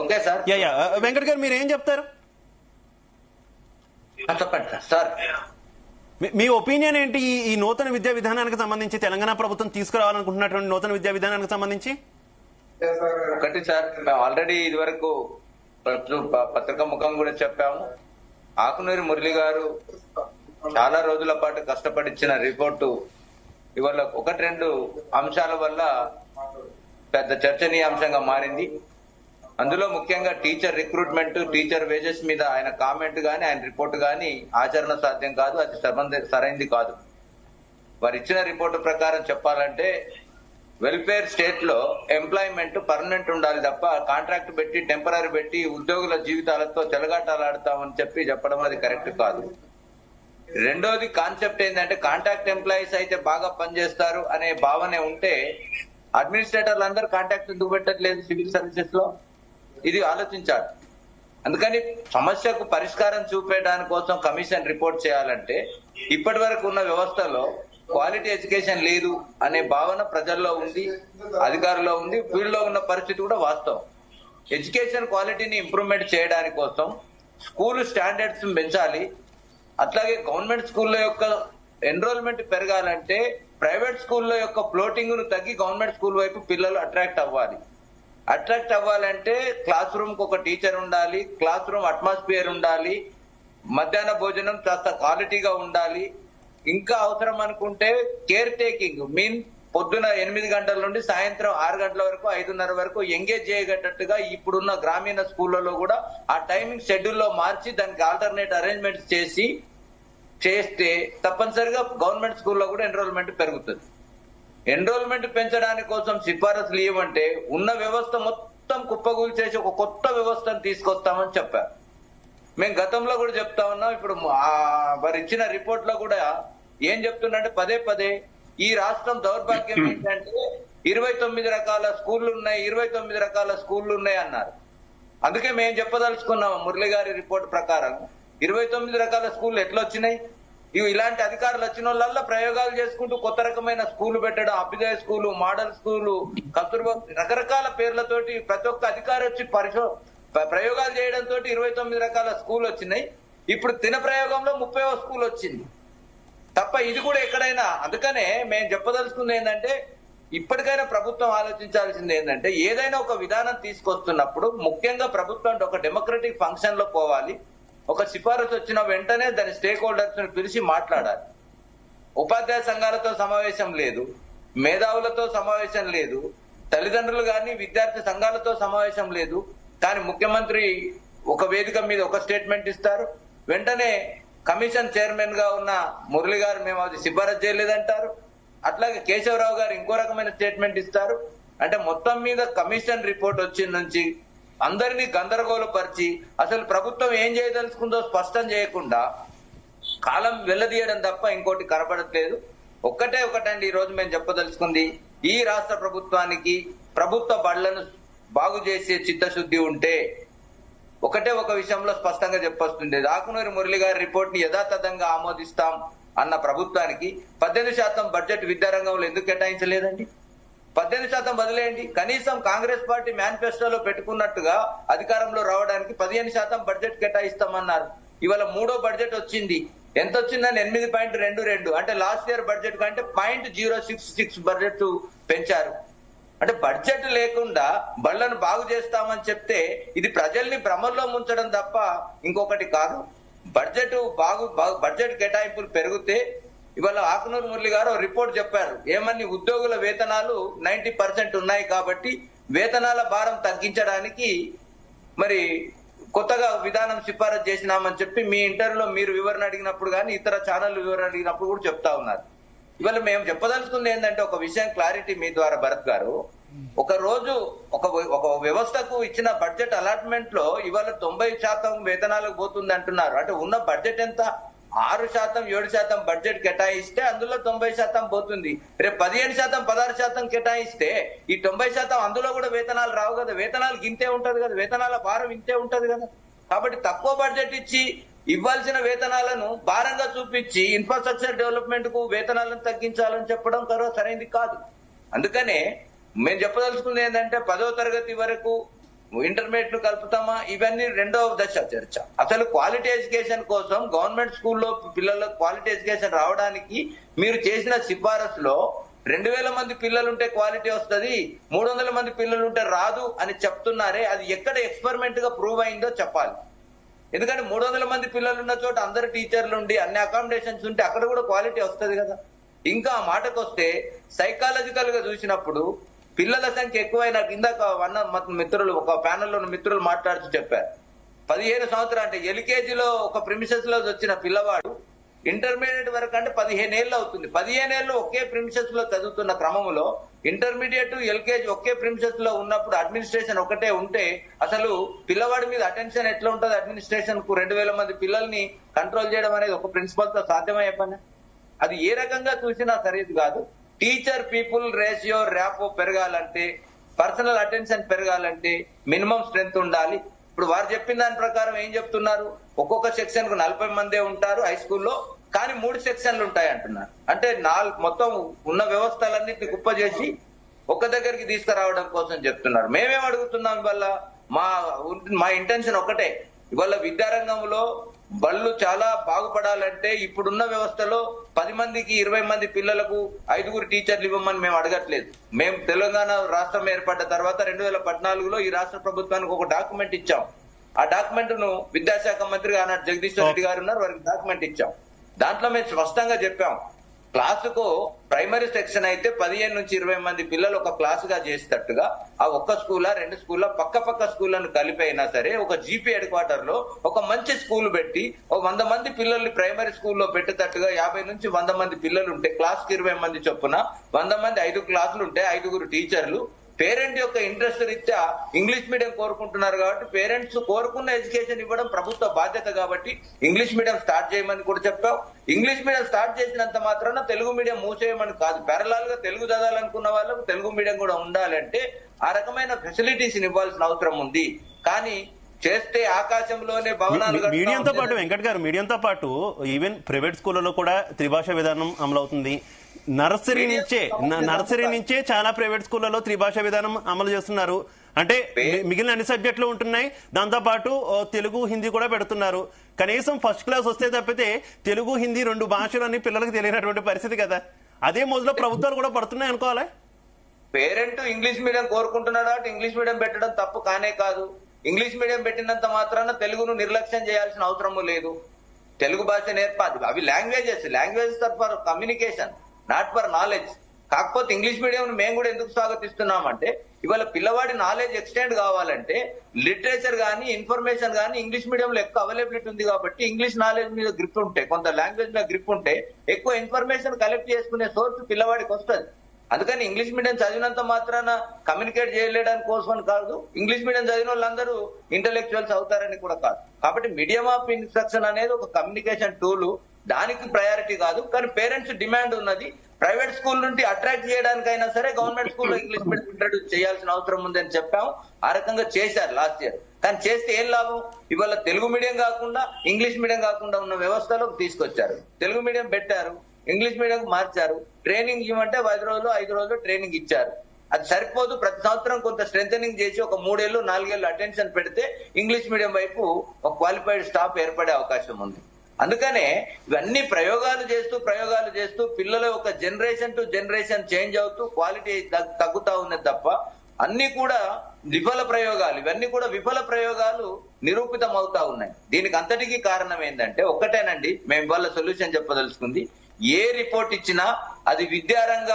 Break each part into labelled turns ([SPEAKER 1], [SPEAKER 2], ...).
[SPEAKER 1] Okay sir.
[SPEAKER 2] Venkat గారు మీరు ఏం చెప్తారు?
[SPEAKER 1] చెప్పండి సార్.
[SPEAKER 2] మీ ఒపీనియన్ ఏంటి ఈ నూతన విద్యా విధానానికి సంబంధించి, తెలంగాణ ప్రభుత్వం తీసుకురావాలనుకుంటున్నటువంటి నూతన విద్యా విధానానికి సంబంధించి?
[SPEAKER 1] ఒకటి సార్, మేము ఆల్రెడీ ఇది వరకు పత్రికా ముఖం కూడా చెప్పాము. ఆకునూరి మురళి గారు చాలా రోజుల పాటు కష్టపడి ఇచ్చిన రిపోర్టు ఇవాళ ఒకటి రెండు అంశాల వల్ల పెద్ద చర్చనీయాంశంగా మారింది. అందులో ముఖ్యంగా టీచర్ రిక్రూట్మెంట్, టీచర్ వేజెస్ మీద ఆయన కామెంట్ గాని ఆయన రిపోర్ట్ గాని ఆచరణ సాధ్యం కాదు, అది సరైంది కాదు. వారు ఇచ్చిన రిపోర్టు ప్రకారం చెప్పాలంటే వెల్ఫేర్ స్టేట్ లో ఎంప్లాయ్మెంట్ పర్మనెంట్ ఉండాలి తప్ప కాంట్రాక్ట్ పెట్టి టెంపరీ పెట్టి ఉద్యోగుల జీవితాలతో చెలగాటాలాడతామని చెప్పడం అది కరెక్ట్ కాదు. రెండోది కాన్సెప్ట్ ఏంటంటే కాంట్రాక్ట్ ఎంప్లాయీస్ అయితే బాగా పనిచేస్తారు అనే భావన ఉంటే అడ్మినిస్ట్రేటర్లు అందరూ కాంట్రాక్ట్ ఎందుకు పెట్టట్లేదు సివిల్ సర్వీసెస్ లో? ఇది ఆలోచించాలి. అందుకని సమస్యకు పరిష్కారం చూపేయడానికి కోసం కమిషన్ రిపోర్ట్ చేయాలంటే ఇప్పటి వరకు ఉన్న వ్యవస్థలో క్వాలిటీ ఎడ్యుకేషన్ లేదు అనే భావన ప్రజల్లో ఉంది, అధికారుల్లో ఉంది, ఫీల్డ్ లో ఉన్న పరిస్థితి కూడా వాస్తవం. ఎడ్యుకేషన్ క్వాలిటీని ఇంప్రూవ్మెంట్ చేయడానికి కోసం స్కూల్ స్టాండర్డ్స్ పెంచాలి. అట్లాగే గవర్నమెంట్ స్కూల్లో యొక్క ఎన్రోల్మెంట్ పెరగాలంటే ప్రైవేట్ స్కూల్లో యొక్క ఫ్లోటింగ్ ను తగ్గి గవర్నమెంట్ స్కూల్ వైపు పిల్లలు అట్రాక్ట్ అవ్వాలి. అట్రాక్ట్ అవ్వాలంటే క్లాస్ రూమ్ కు ఒక టీచర్ ఉండాలి, క్లాస్ రూమ్ అట్మాస్ఫియర్ ఉండాలి, మధ్యాహ్న భోజనం కాస్త క్వాలిటీగా ఉండాలి. ఇంకా అవసరం అనుకుంటే కేర్ టేకింగ్ పొద్దున 8 గంటల నుండి సాయంత్రం 6 గంటల వరకు 5:30 వరకు ఎంగేజ్ చేయగట్టట్టుగా ఇప్పుడున్న గ్రామీణ స్కూళ్లలో కూడా ఆ టైమింగ్ షెడ్యూల్లో మార్చి దానికి ఆల్టర్నేట్ అరేంజ్మెంట్స్ చేస్తే తప్పనిసరిగా గవర్నమెంట్ స్కూల్లో కూడా ఎన్రోల్మెంట్ పెరుగుతుంది. ఎన్రోల్మెంట్ పెంచడానికి కోసం సిఫారసులు ఇవ్వమంటే ఉన్న వ్యవస్థ మొత్తం కుప్పగూలు చేసి ఒక కొత్త వ్యవస్థను తీసుకొస్తామని చెప్పారు. మేము గతంలో కూడా చెప్తా ఉన్నాం. ఇప్పుడు వారు ఇచ్చిన రిపోర్ట్ లో కూడా ఏం చెప్తుందంటే పదే ఈ రాష్ట్రం దౌర్భాగ్యం ఏంటంటే 29 రకాల స్కూళ్లు ఉన్నాయి, 29 రకాల స్కూళ్లు ఉన్నాయి అన్నారు. అందుకే మేము చెప్పదలుచుకున్నాం మురళి గారి రిపోర్ట్ ప్రకారం 29 రకాల స్కూళ్లు ఎట్లా వచ్చినాయి? ఇలాంటి అధికారులు వచ్చిన వాళ్ళ ప్రయోగాలు చేసుకుంటూ కొత్త రకమైన స్కూల్ పెట్టడం, అభ్యుదయ స్కూలు, మోడల్ స్కూలు, కస్తూర్బా రకరకాల పేర్లతోటి ప్రతి ఒక్క అధికారి వచ్చి ప్రయోగాలు చేయడంతో 29 రకాల స్కూల్ వచ్చినాయి. ఇప్పుడు తిన ప్రయోగంలో 30వ స్కూల్ వచ్చింది తప్ప ఇది కూడా ఎక్కడైనా. అందుకనే మేము చెప్పదలుచుకుంది ఏంటంటే ఇప్పటికైనా ప్రభుత్వం ఆలోచించాల్సింది ఏంటంటే ఏదైనా ఒక విధానం తీసుకొస్తున్నప్పుడు ముఖ్యంగా ప్రభుత్వం ఒక డెమోక్రటిక్ ఫంక్షన్ లో పోవాలి. ఒక సిఫారసు వచ్చిన వెంటనే దాని స్టేక్ హోల్డర్స్ ను పిలిచి మాట్లాడాలి. ఉపాధ్యాయ సంఘాలతో సమావేశం లేదు, మేధావులతో సమావేశం లేదు, తల్లిదండ్రులు గాని విద్యార్థి సంఘాలతో సమావేశం లేదు. కానీ ముఖ్యమంత్రి ఒక వేదిక మీద ఒక స్టేట్మెంట్ ఇస్తారు, వెంటనే కమిషన్ చైర్మన్ గా ఉన్న మురళి గారు మేము అది సిఫారసు చేయలేదంటారు. అట్లాగే కేశవరావు గారు ఇంకో రకమైన స్టేట్మెంట్ ఇస్తారు. అంటే మొత్తం మీద కమిషన్ రిపోర్ట్ వచ్చిన నుంచి అందరినీ గందరగోళపరిచి అసలు ప్రభుత్వం ఏం చేయదలుచుకుందో స్పష్టం చేయకుండా కాలం వెళ్లదీయడం తప్ప ఇంకోటి కనబడట్లేదు. ఒకటండి ఈ రోజు మేము చెప్పదలుచుకుంది, ఈ రాష్ట్ర ప్రభుత్వానికి ప్రభుత్వ బడులను బాగు చేసే చిత్తశుద్ధి ఉంటే ఒక విషయంలో స్పష్టంగా చెప్పొస్తుంది. ఆకునూరి మురళి గారి రిపోర్ట్ ని యథాతథంగా ఆమోదిస్తాం అన్న ప్రభుత్వానికి 18% బడ్జెట్ విద్యారంగంలో ఎందుకు కేటాయించలేదండి? 18% వదిలేయండి, కనీసం కాంగ్రెస్ పార్టీ మేనిఫెస్టోలో పెట్టుకున్నట్టుగా అధికారంలో రావడానికి 15% బడ్జెట్ కేటాయిస్తామన్నారు. ఇవాళ 3వ బడ్జెట్ వచ్చింది. ఎంత వచ్చిందని 8.22, అంటే లాస్ట్ ఇయర్ బడ్జెట్ కంటే 0.066 బడ్జెట్ పెంచారు. అంటే బడ్జెట్ లేకుండా బళ్లను బాగు చేస్తామని చెప్తే ఇది ప్రజల్ని భ్రమల్లో ముంచడం తప్ప ఇంకొకటి కాదు. బడ్జెట్ కేటాయింపులు పెరిగితే ఇవాళ ఆకునూరు మురళి గారు రిపోర్ట్ చెప్పారు. ఏమని? ఉద్యోగుల వేతనాలు 90% ఉన్నాయి కాబట్టి వేతనాల భారం తగ్గించడానికి మరి కొత్తగా విధానం సిఫారసు చేసినామని చెప్పి మీ ఇంటర్వ్యూలో మీరు వివరణ అడిగినప్పుడు కానీ ఇతర ఛానల్ వివరణ అడిగినప్పుడు కూడా చెప్తా ఉన్నారు. ఇవాళ మేము చెప్పదలుచుకుంది ఏంటంటే ఒక విషయం క్లారిటీ మీ ద్వారా భరత్ గారు, ఒక రోజు ఒక వ్యవస్థకు ఇచ్చిన బడ్జెట్ అలాట్మెంట్ లో ఇవాళ 90% వేతనాలకు పోతుంది అంటున్నారు. అంటే ఉన్న బడ్జెట్ ఎంత? 6%, 7% బడ్జెట్ కేటాయిస్తే అందులో 90% పోతుంది. రేపు 15%, 16% కేటాయిస్తే ఈ 90% అందులో కూడా వేతనాలు రావు కదా. వేతనాలకు ఇంతే ఉంటది కదా, వేతనాల భారం ఇంతే ఉంటది కదా. కాబట్టి తక్కువ బడ్జెట్ ఇచ్చి ఇవ్వాల్సిన వేతనాలను భారంగా చూపించి ఇన్ఫ్రాస్ట్రక్చర్ డెవలప్మెంట్ కు వేతనాలను తగ్గించాలని చెప్పడం సరైనది కాదు. అందుకనే మేము చెప్పదలుచుకుంది ఏంటంటే 10వ తరగతి వరకు ఇంటర్మీడియట్ ను కలుపుతామా? ఇవన్నీ రెండవ దశ చర్చ. అసలు క్వాలిటీ ఎడ్యుకేషన్ కోసం గవర్నమెంట్ స్కూల్లో పిల్లలకు క్వాలిటీ ఎడ్యుకేషన్ రావడానికి మీరు చేసిన సిఫారసులో 2000 మంది పిల్లలుంటే క్వాలిటీ వస్తుంది, 300 మంది పిల్లలుంటే రాదు అని చెప్తున్నారే, అది ఎక్కడ ఎక్స్పెరిమెంట్ గా ప్రూవ్ అయిందో చెప్పాలి. ఎందుకంటే 300 మంది పిల్లలు ఉన్న చోట అందరు టీచర్లు ఉండి అన్ని అకామిడేషన్స్ ఉంటే అక్కడ కూడా క్వాలిటీ వస్తుంది కదా. ఇంకా ఆ మాటకు వస్తే సైకాలజికల్ గా చూసినప్పుడు పిల్లల సంఖ్య ఎక్కువైన ఇందాక మిత్రులు ఒక ప్యానెల్లో మిత్రులు మాట్లాడుతూ చెప్పారు, 15 సంవత్సరాలు అంటే ఎల్కేజీలో ఒక ప్రిమిసెస్ లో వచ్చిన పిల్లవాడు ఇంటర్మీడియట్ వరకు అంటే 15 ఏళ్ళు అవుతుంది. 15 ఏళ్ళు ఒకే ప్రిమిసెస్ లో చదువుతున్న క్రమంలో ఇంటర్మీడియట్ ఎల్కేజీ ఒకే ప్రిమిసెస్ లో ఉన్నప్పుడు అడ్మినిస్ట్రేషన్ ఒకటే ఉంటే అసలు పిల్లవాడి మీద అటెన్షన్ ఎట్లా ఉంటుంది? అడ్మినిస్ట్రేషన్ కు 2000 మంది పిల్లల్ని కంట్రోల్ చేయడం అనేది ఒక ప్రిన్సిపల్ తో సాధ్యమయ్యే పని. అది ఏ రకంగా చూసినా సరిది కాదు. టీచర్ పీపుల్ రేషియో ర్యాపో పెరగాలంటే, పర్సనల్ అటెన్షన్ పెరగాలంటే మినిమం స్ట్రెంత్ ఉండాలి. ఇప్పుడు వారు చెప్పిన దాని ప్రకారం ఏం చెప్తున్నారు? ఒక్కొక్క సెక్షన్ కు 40 మందే ఉంటారు హై స్కూల్లో, కానీ 3 సెక్షన్లు ఉంటాయి అంటున్నారు. అంటే మొత్తం ఉన్న వ్యవస్థలన్నింటినీ కుప్ప చేసి ఒక్క దగ్గరికి తీసుకురావడం కోసం చెప్తున్నారు. మేమేం అడుగుతున్నాం ఇవాళ? మా ఇంటెన్షన్ ఒకటే, ఇవాళ విద్యారంగంలో బళ్ళు చాలా బాగుపడాలంటే ఇప్పుడున్న వ్యవస్థలో 10 మందికి 20 మంది పిల్లలకు 5 టీచర్లు ఇవ్వమని మేము అడగట్లేదు. మేము తెలంగాణ రాష్ట్రం ఏర్పడ్డ తర్వాత 2014లో ఈ రాష్ట్ర ప్రభుత్వానికి ఒక డాక్యుమెంట్ ఇచ్చాం. ఆ డాక్యుమెంట్ ను విద్యాశాఖ మంత్రి ఆనాడు జగదీశ్వర్ రెడ్డి గారు ఉన్నారు, వారికి డాక్యుమెంట్ ఇచ్చాం. దాంట్లో మేము స్పష్టంగా చెప్పాం, క్లాసుకు ప్రైమరీ సెక్షన్ అయితే 15 నుంచి 20 మంది పిల్లలు ఒక క్లాసుగా చేసేటట్టుగా ఆ ఒక్క స్కూలా 2 స్కూళ్ళ పక్క స్కూళ్లను కలిపి అయినా సరే ఒక జీపీ హెడ్ క్వార్టర్ లో ఒక మంచి స్కూల్ పెట్టి ఒక 100 మంది పిల్లల్ని ప్రైమరీ స్కూల్లో పెట్టేటట్టుగా 50 నుంచి 100 మంది పిల్లలు ఉంటే క్లాస్ కి 20 మంది చొప్పున 100 మంది 5 క్లాసులు ఉంటే 5 టీచర్లు. పేరెంట్ యొక్క ఇంట్రెస్ట్ రీత్యా ఇంగ్లీష్ మీడియం కోరుకుంటున్నారు కాబట్టి పేరెంట్స్ కోరుకున్న ఎడ్యుకేషన్ ఇవ్వడం ప్రభుత్వ బాధ్యత కాబట్టి ఇంగ్లీష్ మీడియం స్టార్ట్ చేయమని కూడా చెప్పాం. ఇంగ్లీష్ మీడియం స్టార్ట్ చేసినంత మాత్రాన తెలుగు మీడియం మూసేయమని కాదు, ప్యారలాల్ గా తెలుగు చదవాలనుకున్న వాళ్ళకు తెలుగు మీడియం కూడా ఉండాలంటే ఆ రకమైన ఫెసిలిటీస్ ఇవ్వాల్సిన అవసరం ఉంది. కానీ చేస్తే ఆకాశంలోనే భవనాలు.
[SPEAKER 2] మీడియంతో పాటు వెంకట్ గారు, మీడియంతో పాటు ఈవెన్ ప్రైవేట్ స్కూళ్ళలో కూడా త్రిభాష విధానం అమలవుతుంది. నర్సరీ నుంచే చాలా ప్రైవేట్ స్కూళ్లలో త్రిభాష విధానం అమలు చేస్తున్నారు. అంటే మిగిలిన అన్ని సబ్జెక్టులు ఉంటున్నాయి, దాంతో పాటు తెలుగు హిందీ కూడా పెడుతున్నారు. కనీసం ఫస్ట్ క్లాస్ వస్తే తప్పితే తెలుగు హిందీ 2 భాషలని పిల్లలకు తెలియనటువంటి పరిస్థితి కదా. అదే మొదలు ప్రభుత్వాలు కూడా పడుతున్నాయి అనుకోవాలి.
[SPEAKER 1] పేరెంట్ ఇంగ్లీష్ మీడియం కోరుకుంటున్నాడు కాబట్టి ఇంగ్లీష్ మీడియం పెట్టడం తప్పు కానే కాదు. ఇంగ్లీష్ మీడియం పెట్టినంత మాత్రాన తెలుగును నిర్లక్ష్యం చేయాల్సిన అవసరము లేదు. తెలుగు భాష నేర్పాలి. అవి languages for communication, not for knowledge. కాకపోతే ఇంగ్లీష్ మీడియం మేము కూడా ఎందుకు స్వాగతిస్తున్నామంటే ఇవాళ పిల్లవాడి నాలెడ్జ్ ఎక్స్టెండ్ కావాలంటే లిటరేచర్ గానీ ఇన్ఫర్మేషన్ గానీ ఇంగ్లీష్ మీడియంలో ఎక్కువ అవైలబిలిటీ ఉంది కాబట్టి ఇంగ్లీష్ నాలెడ్జ్ మీద గ్రిప్ ఉంటే, కొంత లాంగ్వేజ్ మీద గ్రిప్ ఉంటే ఎక్కువ ఇన్ఫర్మేషన్ కలెక్ట్ చేసుకునే సోర్స్ పిల్లవాడికి వస్తుంది. అందుకని ఇంగ్లీష్ మీడియం చదివినంత మాత్రాన కమ్యూనికేట్ చేయలేడానికి కోసం కాదు, ఇంగ్లీష్ మీడియం చదివిన వాళ్ళందరూ ఇంటెలెక్చువల్స్ అవుతారని కూడా కాదు. కాబట్టి మీడియం ఆఫ్ ఇన్స్ట్రక్షన్ అనేది ఒక కమ్యూనికేషన్ టూల్, దానికి ప్రయారిటీ కాదు. కానీ పేరెంట్స్ డిమాండ్ ఉన్నది. ప్రైవేట్ స్కూల్ నుండి అట్రాక్ట్ చేయడానికైనా సరే గవర్నమెంట్ స్కూల్లో ఇంగ్లీష్ మీడియం ఇంట్రడ్యూస్ చేయాల్సిన అవసరం ఉందని చెప్పాము. ఆ రకంగా చేశారు లాస్ట్ ఇయర్. కానీ చేస్తే ఏం లాభం? ఇవాళ తెలుగు మీడియం కాకుండా ఇంగ్లీష్ మీడియం కాకుండా ఉన్న వ్యవస్థలోకి తీసుకొచ్చారు. తెలుగు మీడియం పెట్టారు, ఇంగ్లీష్ మీడియం మార్చారు. ట్రైనింగ్ ఇవ్వమంటే 5 రోజులు ట్రైనింగ్ ఇచ్చారు. అది సరిపోదు. ప్రతి సంవత్సరం కొంత స్ట్రెంథనింగ్ చేసి ఒక 3 ఏళ్ళు 4 ఏళ్ళు అటెన్షన్ పెడితే ఇంగ్లీష్ మీడియం వైపు ఒక క్వాలిఫైడ్ స్టాఫ్ ఏర్పడే అవకాశం ఉంది. అందుకనే ఇవన్నీ ప్రయోగాలు చేస్తూ పిల్లల ఒక జనరేషన్ టు జనరేషన్ చేంజ్ అవుతూ క్వాలిటీ తగ్గుతా ఉన్నది తప్ప అన్ని కూడా విఫల ప్రయోగాలు. ఇవన్నీ కూడా విఫల ప్రయోగాలు నిరూపితం అవుతా ఉన్నాయి. దీనికి అంతటికీ కారణం ఏంటంటే ఒక్కటేనండి, మేము ఇవాళ సొల్యూషన్ చెప్పదలుచుకుంది. ఏ రిపోర్ట్ ఇచ్చినా అది విద్యారంగ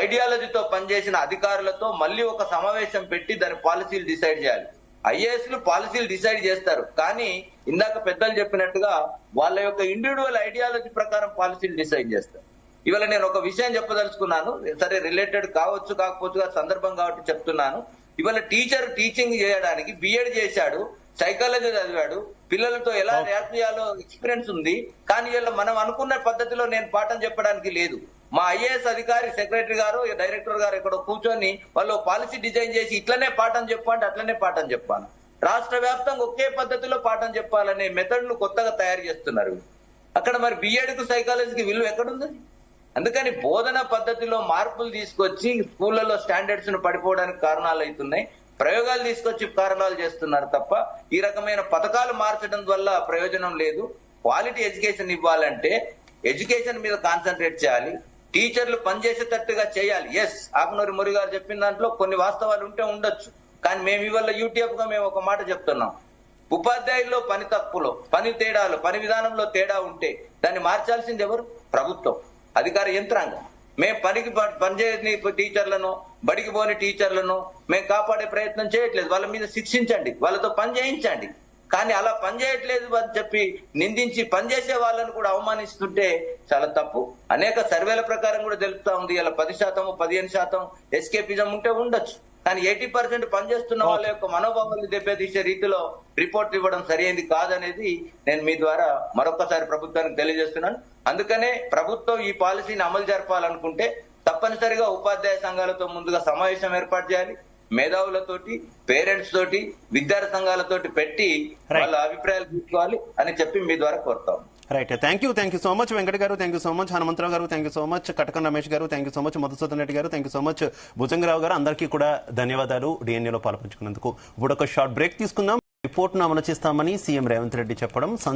[SPEAKER 1] ఐడియాలజీతో పనిచేసిన అధికారులతో మళ్ళీ ఒక సమావేశం పెట్టి దాని పాలసీలు డిసైడ్ చేయాలి. ఐఏఎస్లు పాలసీలు డిసైడ్ చేస్తారు, కానీ ఇందాక పెద్దలు చెప్పినట్టుగా వాళ్ళ యొక్క ఇండివిజువల్ ఐడియాలజీ ప్రకారం పాలసీలు డిసైడ్ చేస్తారు. ఇవాళ నేను ఒక విషయం చెప్పదలుచుకున్నాను, సరే రిలేటెడ్ కావచ్చు కాకపోవచ్చు సందర్భం కాబట్టి చెప్తున్నాను. ఇవాళ టీచర్ టీచింగ్ చేయడానికి బిఎడ్ చేశాడు, సైకాలజీ చదివాడు, పిల్లలతో ఎలా రియాక్ట్ చేయాలో ఎక్స్పీరియన్స్ ఉంది. కానీ ఇలా మనం అనుకున్న పద్ధతిలో నేను పాఠం చెప్పడానికి లేదు. మా ఐఏఎస్ అధికారి సెక్రటరీ గారు డైరెక్టర్ గారు ఇక్కడ కూర్చొని వాళ్ళు పాలసీ డిజైన్ చేసి ఇట్లనే పాఠం చెప్పండి అట్లనే పాఠం చెప్పాను. రాష్ట్ర వ్యాప్తంగా ఒకే పద్ధతిలో పాఠం చెప్పాలనే మెథడ్లు కొత్తగా తయారు చేస్తున్నారు. అక్కడ మరి బిఎడ్ కు సైకాలజీకి విలువ ఎక్కడుంది? అందుకని బోధన పద్ధతిలో మార్పులు తీసుకొచ్చి స్కూళ్లలో స్టాండర్డ్స్ ను పడిపోవడానికి కారణాలు అవుతున్నాయి. ప్రయోగాలు తీసుకొచ్చి కారణాలు చేస్తున్నారు తప్ప ఈ రకమైన పథకాలు మార్చడం వల్ల ప్రయోజనం లేదు. క్వాలిటీ ఎడ్యుకేషన్ ఇవ్వాలంటే ఎడ్యుకేషన్ మీద కాన్సన్ట్రేట్ చేయాలి, టీచర్లు పనిచేసేటట్టుగా చేయాలి. ఎస్, ఆకునూరి మురి గారు చెప్పిన దాంట్లో కొన్ని వాస్తవాలు ఉంటే ఉండొచ్చు, కానీ మేము ఇవాళ యూట్యూబ్ గా మేము ఒక మాట చెప్తున్నాం. ఉపాధ్యాయుల్లో పని తప్పులో, పని తేడాలు, పని విధానంలో తేడా ఉంటే దాన్ని మార్చాల్సింది ఎవరు? ప్రభుత్వం, అధికార యంత్రాంగం. మేము పనిచేయని టీచర్లను, బడికి పోని టీచర్లను మేము కాపాడే ప్రయత్నం చేయట్లేదు. వాళ్ళ మీద శిక్షించండి, వాళ్ళతో పని చేయించండి. కానీ అలా పనిచేయట్లేదు అని చెప్పి నిందించి పనిచేసే వాళ్ళని కూడా అవమానిస్తుంటే చాలా తప్పు. అనేక సర్వేల ప్రకారం కూడా తెలుపుతా ఉంది, ఇలా 10%, 15% ఎస్కేపిజం ఉంటే ఉండొచ్చు, కానీ 80% పనిచేస్తున్న వాళ్ళ యొక్క మనోభావాలు దెబ్బతీసే రీతిలో రిపోర్ట్ ఇవ్వడం సరైనది కాదనేది నేను మీ ద్వారా మరొకసారి ప్రభుత్వానికి తెలియజేస్తున్నాను. అందుకనే ప్రభుత్వం ఈ పాలసీని అమలు జరపాలనుకుంటే తప్పనిసరిగా ఉపాధ్యాయ సంఘాలతో ముందుగా సమావేశం ఏర్పాటు చేయాలి, మేధావులతోటి, పేరెంట్స్ తోటి, విద్యార్థి సంఘాలతోటి పెట్టి వాళ్ళ అభిప్రాయాలు తీసుకోవాలి అని చెప్పి మీ ద్వారా కోరుతాం.
[SPEAKER 2] Right, thank you so much Venkata గారు, thank you so much Hanumantharao గారు, thank you so much Katakam Ramesh గారు, thank you so much Madhusudan Reddy గారు, thank you so much Bhujangarao గారు. అందరికీ కూడా ధన్యవాదాలు డిఎన్ఏలో పాల్పంచుకున్నందుకు. ఇప్పుడు ఒక షార్ట్ బ్రేక్ తీసుకుందాం. రిపోర్ట్ను అమలు చేస్తామని సీఎం రేవంత్ రెడ్డి చెప్పడం